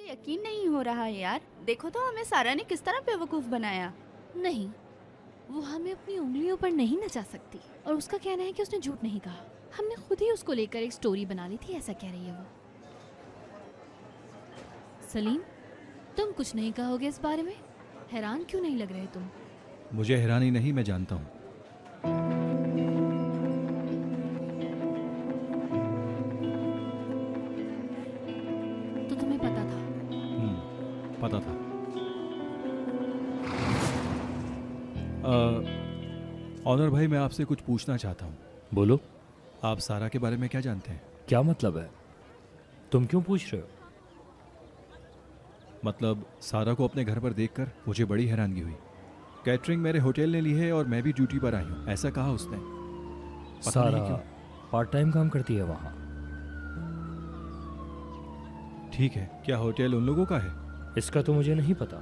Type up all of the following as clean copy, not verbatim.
यकीन नहीं हो रहा है यार। देखो तो हमें सारा ने किस तरह बेवकूफ बनाया। नहीं, वो हमें अपनी उंगलियों पर नहीं नचा सकती। और उसका कहना है कि उसने झूठ नहीं कहा। हमने खुद ही उसको लेकर एक स्टोरी बना ली थी, ऐसा कह रही है वो। सलीम, तुम कुछ नहीं कहोगे इस बारे में? हैरान क्यों नहीं लग रहे तुम? मुझे हैरानी नहीं, मैं जानता हूँ। तो तुम्हें पता था? पता था। ऑनर भाई, मैं आपसे कुछ पूछना चाहता हूँ। बोलो। आप सारा के बारे में क्या जानते हैं? क्या मतलब है? तुम क्यों पूछ रहे हो? मतलब सारा को अपने घर पर देखकर मुझे बड़ी हैरानगी हुई। कैटरिंग मेरे होटल ने ली है और मैं भी ड्यूटी पर आई हूँ, ऐसा कहा उसने। पता नहीं सारा क्यों। पार्ट टाइम काम करती है वहाँ। ठीक है, क्या होटल उन लोगों का है? इसका तो मुझे नहीं पता।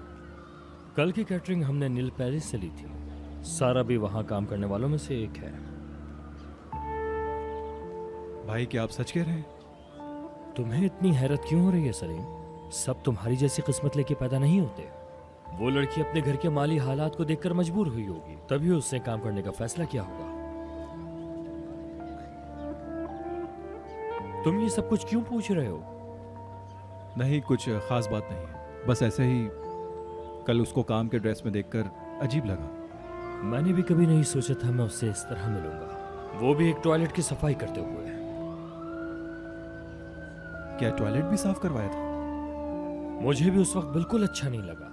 कल की कैटरिंग हमने नील पैलेस से ली थी। सारा भी वहाँ काम करने वालों में से एक है। भाई, क्या आप सच कह रहे हैं? तुम्हें इतनी हैरत क्यों हो रही है सलीम? सब तुम्हारी जैसी किस्मत लेके पैदा नहीं होते। वो लड़की अपने घर के माली हालात को देखकर मजबूर हुई होगी, तभी उसने काम करने का फैसला किया होगा। तुम ये सब कुछ क्यों पूछ रहे हो? नहीं, कुछ खास बात नहीं है, बस ऐसे ही कल उसको काम के ड्रेस में देखकर अजीब लगा। मैंने भी कभी नहीं सोचा था मैं उससे इस तरह मिलूंगा, वो भी एक टॉयलेट की सफाई करते हुए। क्या टॉयलेट भी साफ करवाया था? मुझे भी उस वक्त बिल्कुल अच्छा नहीं लगा।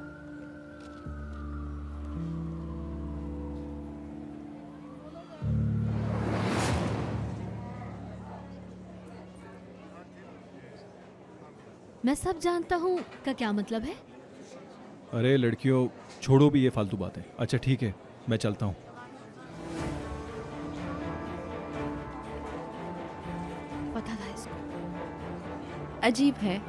मैं सब जानता हूँ का क्या मतलब है? अरे लड़कियों, छोड़ो भी ये फालतू बातें। अच्छा ठीक है, मैं चलता हूँ। पता था इसको। अजीब है।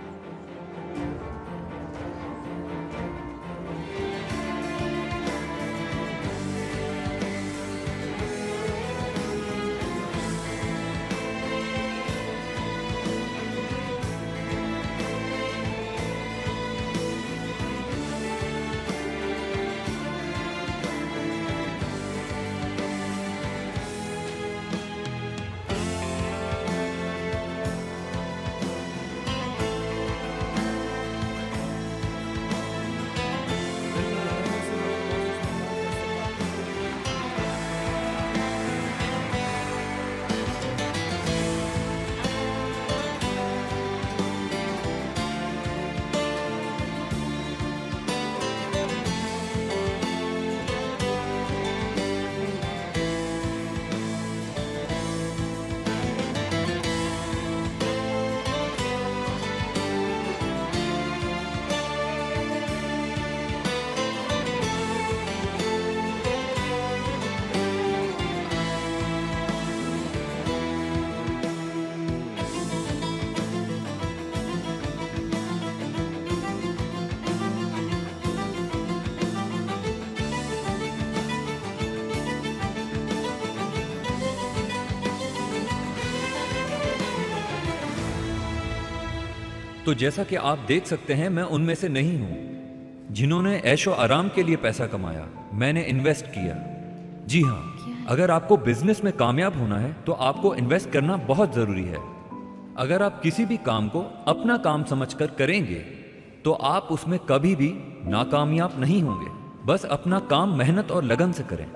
तो जैसा कि आप देख सकते हैं, मैं उनमें से नहीं हूं जिन्होंने ऐशो आराम के लिए पैसा कमाया। मैंने इन्वेस्ट किया। जी हाँ, अगर आपको बिजनेस में कामयाब होना है तो आपको इन्वेस्ट करना बहुत जरूरी है। अगर आप किसी भी काम को अपना काम समझकर करेंगे तो आप उसमें कभी भी नाकामयाब नहीं होंगे। बस अपना काम मेहनत और लगन से करें।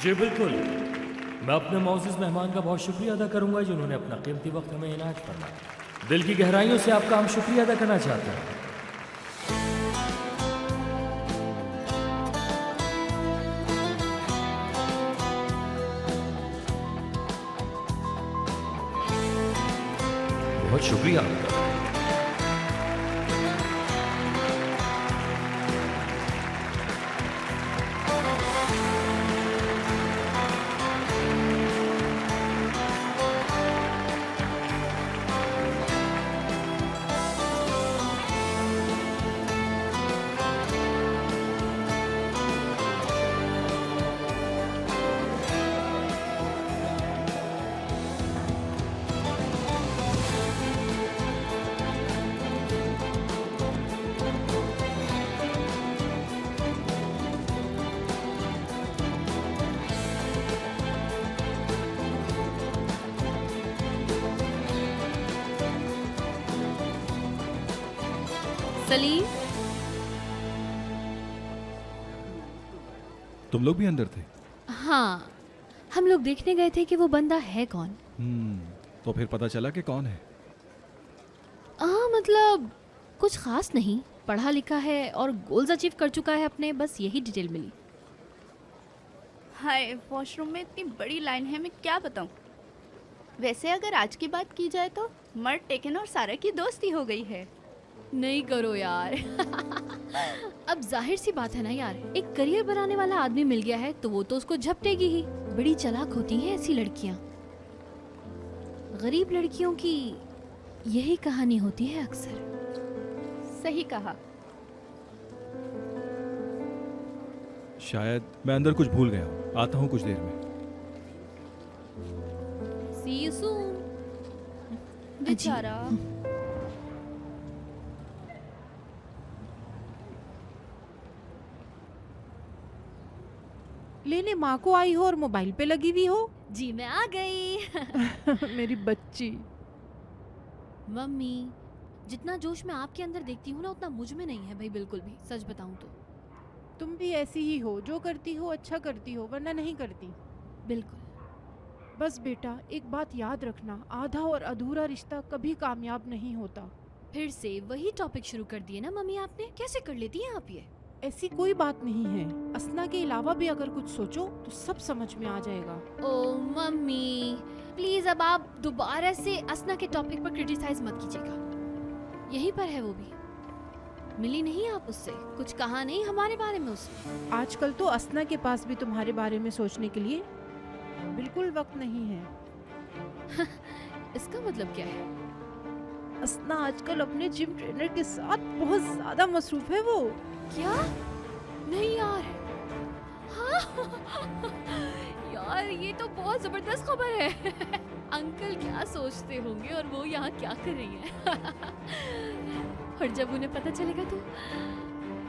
जी बिल्कुल। मैं अपने मौजूद मेहमान का बहुत शुक्रिया अदा करूंगा जिन्होंने अपना कीमती वक्त हमें इनायत फरमाया। दिल की गहराइयों से आपका हम शुक्रिया अदा करना चाहते हैं। बहुत शुक्रिया आपका। सलीम, तुम लोग भी अंदर थे? हाँ, हम लोग देखने गए थे कि वो बंदा है कौन। तो फिर पता चला कि कौन है? मतलब कुछ खास नहीं, पढ़ा लिखा है और गोल्स अचीव कर चुका है अपने, बस यही डिटेल मिली। हाय, वॉशरूम में इतनी बड़ी लाइन है, मैं क्या बताऊं। वैसे अगर आज की बात की जाए तो मर्ट टेकन और सारा की दोस्ती हो गई है। नहीं करो यार। अब जाहिर सी बात है ना यार, एक करियर बनाने वाला आदमी मिल गया है तो वो तो उसको झपटेगी ही। बड़ी चालाक होती हैं ऐसी लड़कियां। गरीब लड़कियों की यही कहानी होती है अक्सर। सही कहा। शायद मैं अंदर कुछ भूल गया हूँ, आता हूँ कुछ देर में। See you soon। बेचारा। लेने माँ को आई हो और मोबाइल पे लगी हुई हो। जी मैं आ गई। मेरी बच्ची। मम्मी, जितना जोश मैं आपके अंदर देखती हूँ ना उतना मुझ में नहीं है भाई, बिल्कुल भी। सच बताऊँ तो तुम भी ऐसी ही हो, जो करती हो अच्छा करती हो, वरना नहीं करती। बिल्कुल। बस बेटा, एक बात याद रखना, आधा और अधूरा रिश्ता कभी कामयाब नहीं होता। फिर से वही टॉपिक शुरू कर दिए ना मम्मी आपने। कैसे कर लेती हैं आप ये? ऐसी कोई बात नहीं है। असना के अलावा भी अगर कुछ सोचो तो सब समझ में आ जाएगा। ओ मम्मी प्लीज, अब आप दोबारा से असना के टॉपिक पर क्रिटिसाइज मत कीजिएगा। यहीं पर है वो भी। मिली नहीं आप उससे? कुछ कहा नहीं हमारे बारे में उसने? आजकल तो असना के पास भी तुम्हारे बारे में सोचने के लिए बिल्कुल वक्त नहीं है। इसका मतलब क्या है? असना आजकल अपने जिम ट्रेनर के साथ बहुत ज्यादा मसरूफ है वो। क्या? नहीं यार। हाँ। यार ये तो बहुत जबरदस्त खबर है। अंकल क्या सोचते होंगे और वो यहाँ क्या कर रही है। और जब उन्हें पता चलेगा तो?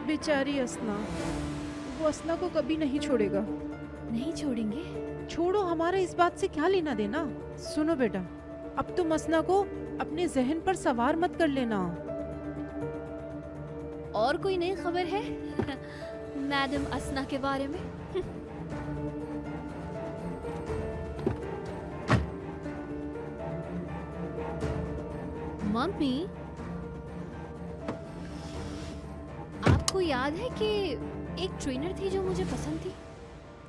बेचारी असना, वो असना को कभी नहीं छोड़ेगा। नहीं छोड़ेंगे? छोड़ो, हमारा इस बात से क्या लेना देना। सुनो बेटा, अब तुम असना को अपने जहन पर सवार मत कर लेना। और कोई नई खबर है मैडम असना के बारे में? मम्मी, आपको याद है कि एक ट्रेनर थी जो मुझे पसंद थी?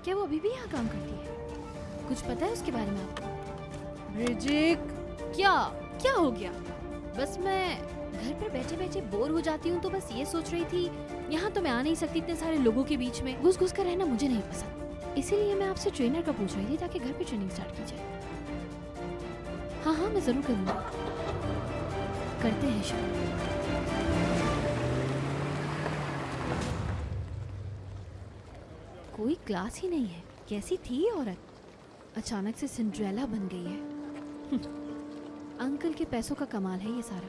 क्या वो अभी भी यहाँ काम करती है? कुछ पता है उसके बारे में आपको? ब्रिजिक, क्या क्या हो गया? बस मैं घर पर बैठे बैठे बोर हो जाती हूँ तो बस ये सोच रही थी, यहाँ तो मैं आ नहीं सकती इतने सारे लोगों के बीच में। घुस घुस कर रहना मुझे नहीं पसंद। इसीलिए मैं आपसे ट्रेनर का पूछ रही थी ताकि घर पे ट्रेनिंग स्टार्ट की जाए। हाँ हाँ, मैं जरूर करूँगी। करते हैं शुरू। कोई क्लास ही नहीं है। कैसी थी ये औरत? अचानक से सिंड्रेला बन गई है। अंकल के पैसों का कमाल है ये सारा।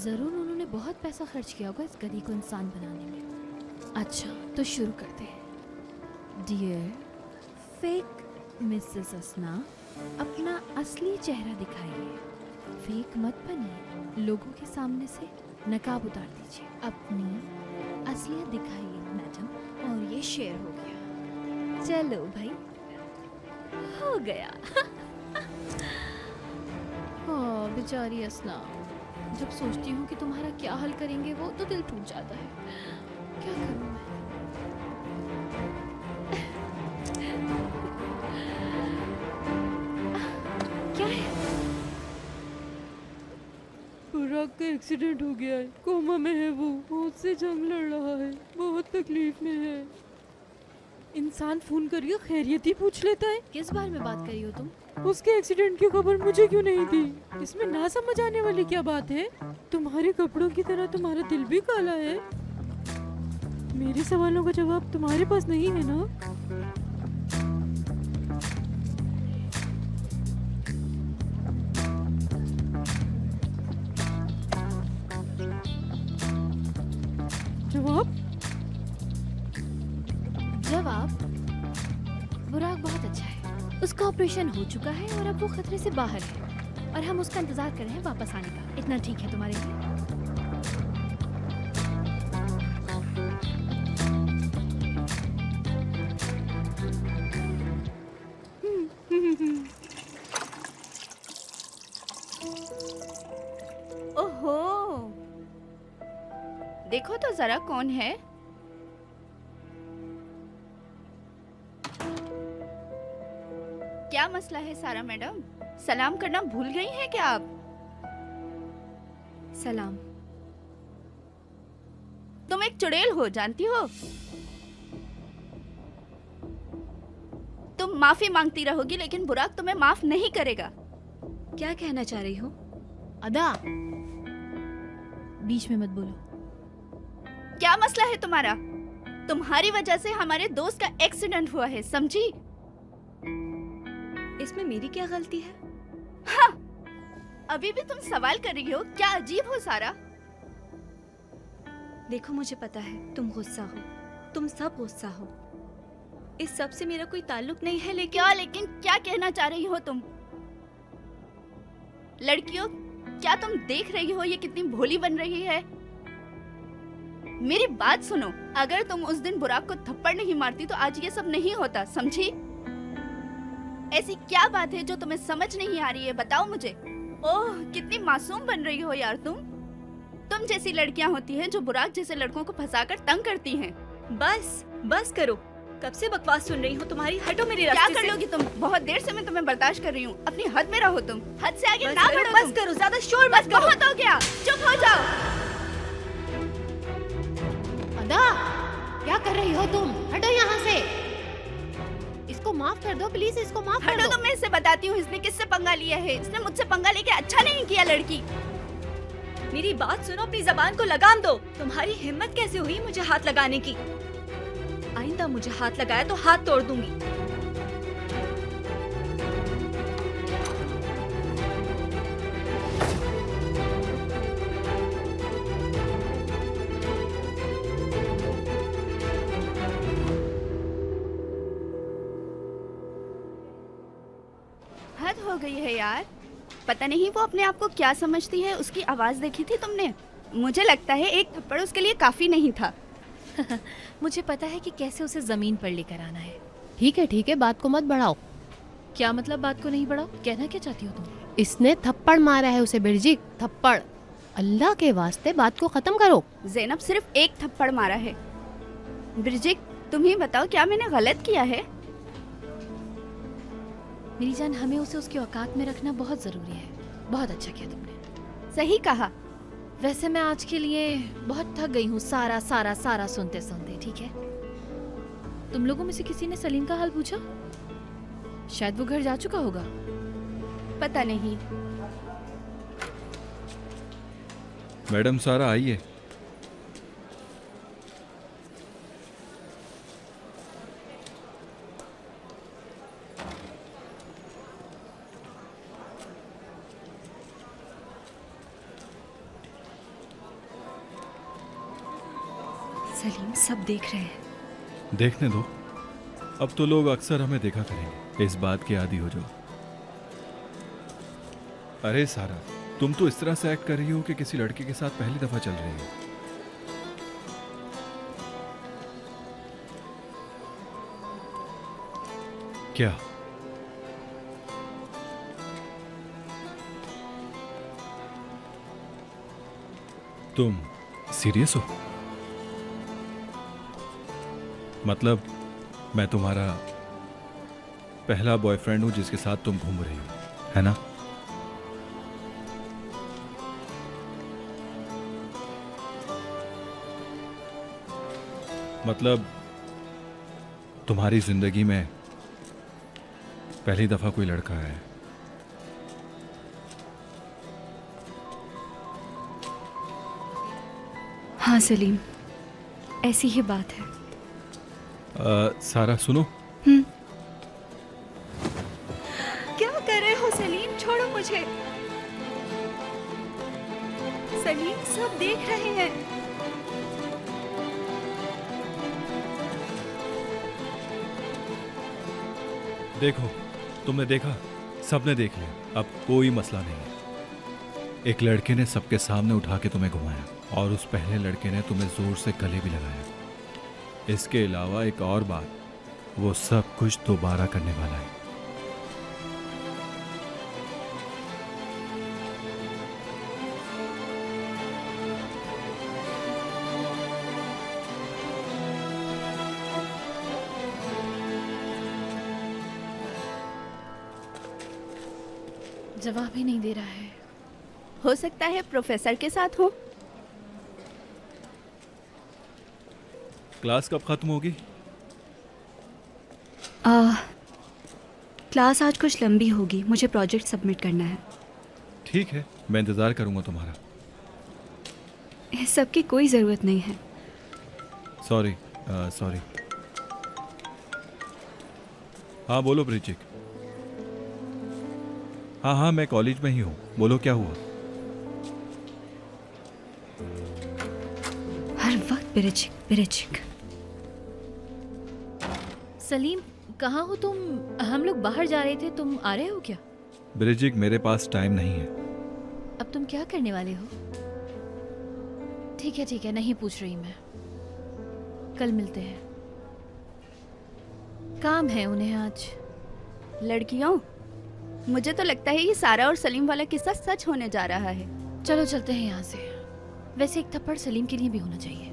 जरूर उन्होंने बहुत पैसा खर्च किया होगा इस गधी को इंसान बनाने में। अच्छा तो शुरू करते हैं। डियर फेक मिसेस असना, अपना असली चेहरा दिखाइए। फेक मत बनिए। लोगों के सामने से नकाब उतार दीजिए। अपनी असलियत दिखाइए मैडम। और ये शेयर हो गया। चलो भाई, हो गया। हाँ बेचारी असना, जब सोचती हूँ कि तुम्हारा क्या हल करेंगे वो, तो दिल टूट जाता है। क्या करूँ मैं? क्या है? बुराक का एक्सीडेंट हो गया है, कोमा में है वो, मौत से जंग लड़ रहा है, बहुत तकलीफ में है। इंसान फोन करिए खैरियत ही पूछ लेता है। किस बारे में बात करी हो तुम? उसके एक्सीडेंट की खबर मुझे क्यों नहीं दी? इसमें ना समझ आने वाली क्या बात है? तुम्हारे कपड़ों की तरह तुम्हारा दिल भी काला है। मेरे सवालों का जवाब तुम्हारे पास नहीं है ना? जवाब? जवाब? बुराक बहुत अच्छा है। उसका ऑपरेशन हो चुका है और अब वो खतरे से बाहर है और हम उसका इंतजार कर रहे हैं वापस आने का। इतना ठीक है तुम्हारे लिए? देखो तो जरा कौन है। क्या मसला है सारा मैडम? सलाम करना भूल गई हैं क्या आप? सलाम। तुम एक चुड़ैल हो, जानती हो? तुम माफी मांगती रहोगी लेकिन बुराक तुम्हें माफ नहीं करेगा। क्या कहना चाह रही हो? अदा, बीच में मत बोलो। क्या मसला है तुम्हारा? तुम्हारी वजह से हमारे दोस्त का एक्सीडेंट हुआ है, समझी? इसमें मेरी क्या गलती है? हाँ, अभी भी तुम सवाल कर रही हो? क्या अजीब हो सारा। देखो, मुझे पता है तुम गुस्सा हो, तुम सब गुस्सा हो। इस सब से मेरा कोई ताल्लुक नहीं है, लेकिन क्या कहना चाह रही हो तुम? लड़कियों, क्या तुम देख रही हो ये कितनी भोली बन रही है? मेरी बात सुनो, अगर तुम उस दिन बुराक को थप्पड़ नहीं मारती तो आज ये सब नहीं होता, समझी? ऐसी क्या बात है जो तुम्हें समझ नहीं आ रही है, बताओ मुझे। ओह, कितनी मासूम बन रही हो यार तुम जैसी लड़कियां होती हैं जो बुराक जैसे लड़कों को फंसाकर तंग करती हैं। बस करो, कब से बकवास सुन रही हूँ तुम्हारी। हटो मेरे रास्ते से। क्या कर लोगी तुम? बहुत देर से मैं तुम्हें बर्दाश्त कर रही हूँ, अपनी हद में रहो तुम। हद से आगे ना बढ़ो। बस करो, ज्यादा शोर मत बस करो। बहुत हो गया, चुप हो जाओ। अदा, क्या कर रही हो तुम? हटो यहाँ से। इसको माफ कर दो प्लीज, इसको माफ कर हटो दो। तो मैं इसे बताती हूँ इसने किससे पंगा लिया है। इसने मुझसे पंगा लेके अच्छा नहीं किया। लड़की, मेरी बात सुनो, अपनी जबान को लगाम दो। तुम्हारी हिम्मत कैसे हुई मुझे हाथ लगाने की? आइंदा मुझे हाथ लगाया तो हाथ तोड़ दूंगी। हद हो गई है यार। पता नहीं वो अपने आप को क्या समझती है। उसकी आवाज देखी थी तुमने? मुझे लगता है एक थप्पड़ उसके लिए काफी नहीं था। मुझे पता है कि कैसे उसे जमीन पर लेकर आना है। ठीक है, बात को मत बढ़ाओ। क्या मतलब बात को नहीं बढ़ाओ? कहना क्या चाहती हो तुम? इसने थप्पड़ मारा है उसे बिरजी, थप्पड़। अल्लाह के वास्ते बात को खत्म करो। ज़ैनब सिर्फ एक थप्पड़ मारा है। ब्रिजिक, तुम ही बताओ क्या मैंने गलत किया है? मेरी जान, हमें उसे उसकी औकात में रखना बहुत जरूरी है। बहुत अच्छा किया तुमने। सही कहा। वैसे मैं आज के लिए बहुत थक गई हूँ सारा सुनते सुनते। ठीक है, तुम लोगों में से किसी ने सलीम का हाल पूछा? शायद वो घर जा चुका होगा। पता नहीं। मैडम सारा आइए। सलीम, सब देख रहे हैं। देखने दो, अब तो लोग अक्सर हमें देखा करेंगे। इस बात के आदी हो जाओ। अरे सारा, तुम तो इस तरह से एक्ट कर रही हो कि किसी लड़के के साथ पहली दफा चल रही हो। क्या तुम सीरियस हो? मतलब मैं तुम्हारा पहला बॉयफ्रेंड हूं जिसके साथ तुम घूम रही हो, है ना? मतलब तुम्हारी जिंदगी में पहली दफा कोई लड़का है। हाँ सलीम, ऐसी ही बात है। सारा सुनो। क्या कर रहे हो सलीम? छोड़ो मुझे। सलीम, सब देख रहे हैं। देखो, तुमने देखा, सबने देख लिया, अब कोई मसला नहीं है। एक लड़के ने सबके सामने उठा के तुम्हें घुमाया और उस पहले लड़के ने तुम्हें जोर से गले भी लगाया। इसके अलावा एक और बात, वो सब कुछ दोबारा करने वाला है। जवाब ही नहीं दे रहा है। हो सकता है प्रोफेसर के साथ हो। क्लास कब खत्म होगी? क्लास आज कुछ लंबी होगी, मुझे प्रोजेक्ट सबमिट करना है। ठीक है, मैं इंतज़ार करूँगा तुम्हारा। इस सब की कोई ज़रूरत नहीं है। Sorry sorry. हाँ बोलो ब्रिजिक। हाँ मैं कॉलेज में ही हूँ, बोलो क्या हुआ? हर वक्त बिरिचिक बिरिचिक। सलीम कहाँ हो तुम? हम लोग बाहर जा रहे थे, तुम आ रहे हो क्या? ब्रिजिक मेरे पास टाइम नहीं है। अब तुम क्या करने वाले हो? ठीक है नहीं पूछ रही मैं, कल मिलते हैं। काम है उन्हें आज। लड़कियों, मुझे तो लगता है ये सारा और सलीम वाला किस्सा सच होने जा रहा है। चलो चलते हैं यहाँ से। वैसे एक थप्पड़ सलीम के लिए भी होना चाहिए।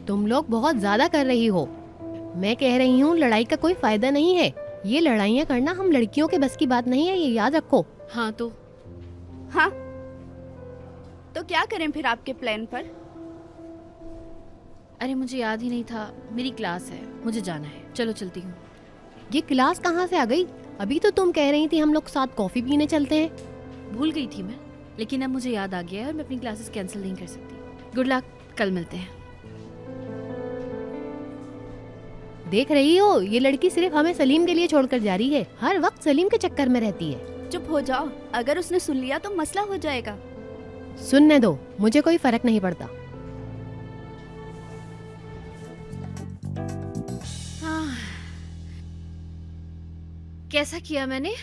तुम लोग बहुत ज्यादा कर रही हो। मैं कह रही हूँ लड़ाई का कोई फायदा नहीं है। ये लड़ाइयाँ करना हम लड़कियों के बस की बात नहीं है, ये याद रखो। हाँ तो हाँ, तो क्या करें फिर आपके प्लान पर? अरे मुझे याद ही नहीं था, मेरी क्लास है, मुझे जाना है। चलो चलती हूँ। ये क्लास कहाँ से आ गई? अभी तो तुम कह रही थी हम लोग साथ कॉफी पीने चलते हैं। भूल गई थी मैं, लेकिन अब मुझे याद आ गया है और मैं अपनी क्लासेस कैंसिल नहीं कर सकती। गुड लक, कल मिलते हैं। देख रही हो, ये लड़की सिर्फ हमें सलीम के लिए छोड़कर जा रही है। हर वक्त सलीम के चक्कर में रहती है। चुप हो जाओ, अगर उसने सुन लिया तो मसला हो जाएगा। सुनने दो, मुझे कोई फर्क नहीं पड़ता। कैसा किया मैंने?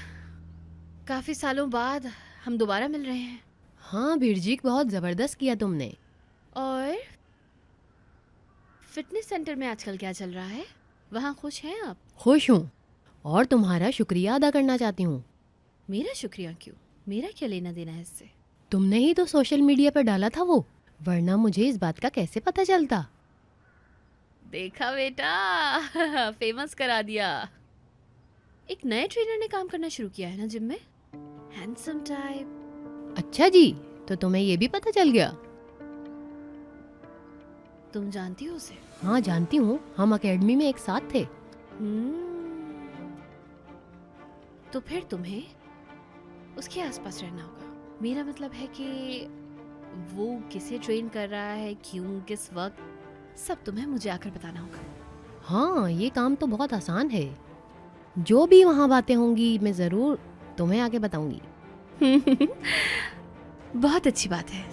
काफी सालों बाद हम दोबारा मिल रहे हैं। हाँ बिरजिक, बहुत जबरदस्त किया तुमने। और फिटनेस सेंटर में आजकल क्या चल रहा है? वहाँ खुश हैं आप? खुश हूँ और तुम्हारा शुक्रिया अदा करना चाहती हूँ। मेरा शुक्रिया क्यों? मेरा क्या लेना देना है इससे? तुमने ही तो सोशल मीडिया पर डाला था वो, वरना मुझे इस बात का कैसे पता चलता। देखा बेटा, फेमस करा दिया। एक नए ट्रेनर ने काम करना शुरू किया है ना जिम में, हैंडसम टाइप। अच्छा जी, तो तुम्हें ये भी पता चल गया? तुम जानती हो उसे? हाँ जानती हूँ, हम एकेडमी में एक साथ थे। तो फिर तुम्हें उसके आसपास रहना होगा। मेरा मतलब है कि वो किसे ट्रेन कर रहा है, क्यों, किस वक्त, सब तुम्हें मुझे आकर बताना होगा। हाँ, ये काम तो बहुत आसान है। जो भी वहाँ बातें होंगी मैं ज़रूर तुम्हें आके बताऊंगी। बहुत अच्छी बात है।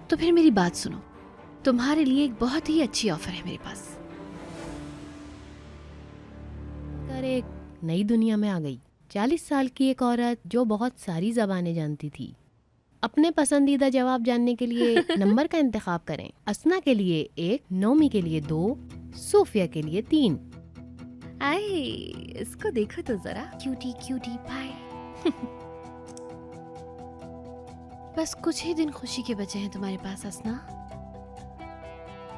तो फिर मेरी बात सुनो, तुम्हारे लिए एक बहुत ही अच्छी ऑफर है मेरे पास। कर एक नई दुनिया में आ गई। 40 साल की एक औरत जो बहुत सारी ज़बानें जानती थी। अपने पसंदीदा जवाब जानने के लिए नंबर का इंतखाब करें। असना के लिए 1, नोमी के लिए 2, सूफिया के लिए 3। आए, इसको देखो तो जरा, क्यूटी क्यूटी पाई। बस कुछ ही दिन खुशी के बचे हैं तुम्हारे पास असना।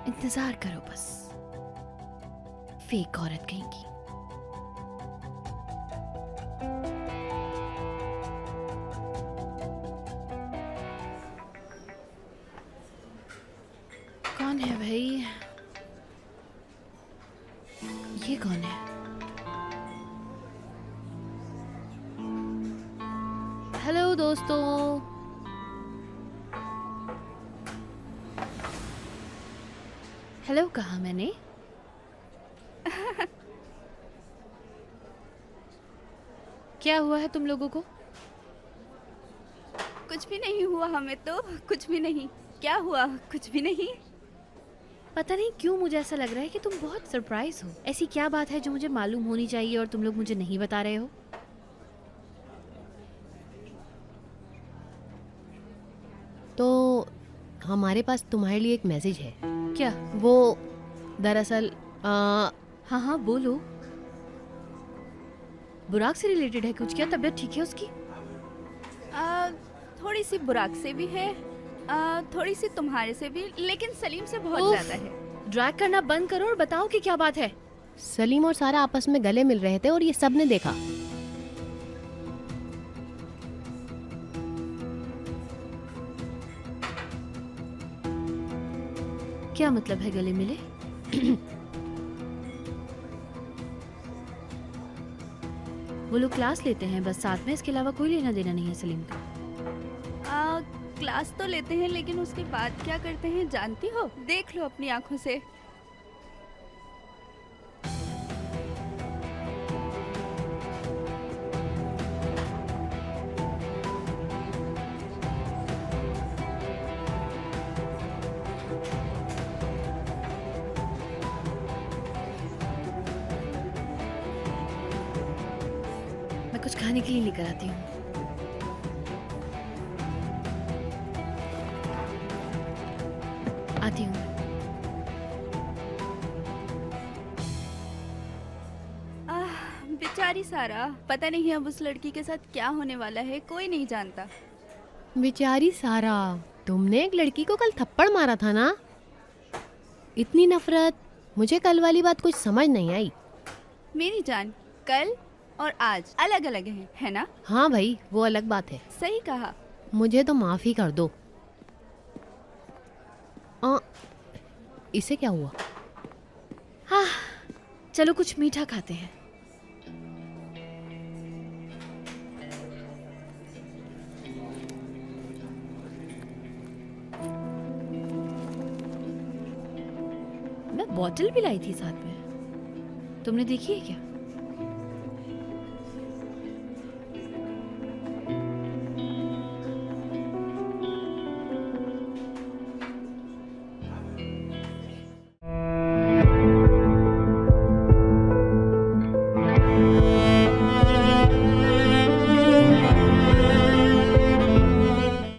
इंतजार करो बस, फेक औरत कहीं की। कौन है भाई? ये कौन है? हेलो दोस्तों, हेलो कहा मैंने? क्या हुआ है तुम लोगों को? कुछ भी नहीं हुआ हमें तो, कुछ भी नहीं। क्या हुआ? कुछ भी नहीं। पता नहीं क्यों मुझे ऐसा लग रहा है कि तुम बहुत सरप्राइज हो। ऐसी क्या बात है जो मुझे मालूम होनी चाहिए और तुम लोग मुझे नहीं बता रहे हो? तो हमारे पास तुम्हारे लिए एक मैसेज है। क्या? वो दरअसल हाँ हाँ बोलो। बुराक से रिलेटेड है कुछ? क्या तबीयत ठीक है उसकी? थोड़ी सी बुराक से भी है, थोड़ी सी तुम्हारे से भी, लेकिन सलीम से बहुत उफ। ज्यादा है। ड्रैग करना बंद करो और बताओ कि क्या बात है। सलीम और सारा आपस में गले मिल रहे थे और ये सब ने देखा। क्या मतलब है गले मिले? वो लोग क्लास लेते हैं बस साथ में, इसके अलावा कोई लेना देना नहीं है सलीम का। क्लास तो लेते हैं लेकिन उसके बाद क्या करते हैं जानती हो? देख लो अपनी आंखों से। मैं कुछ खाने के लिए लेकर आती हूँ। आती हूँ। बेचारी सारा, पता नहीं अब उस लड़की के साथ क्या होने वाला है, कोई नहीं जानता। बेचारी सारा, तुमने एक लड़की को कल थप्पड़ मारा था ना? इतनी नफरत, मुझे कल वाली बात कुछ समझ नहीं आई। मेरी जान, कल और आज अलग अलग है ना? हाँ भाई, वो अलग बात है। सही कहा। मुझे तो माफी कर दो। इसे क्या हुआ? हाँ, चलो कुछ मीठा खाते हैं। मैं बॉटल भी लाई थी साथ में, तुमने देखी है क्या?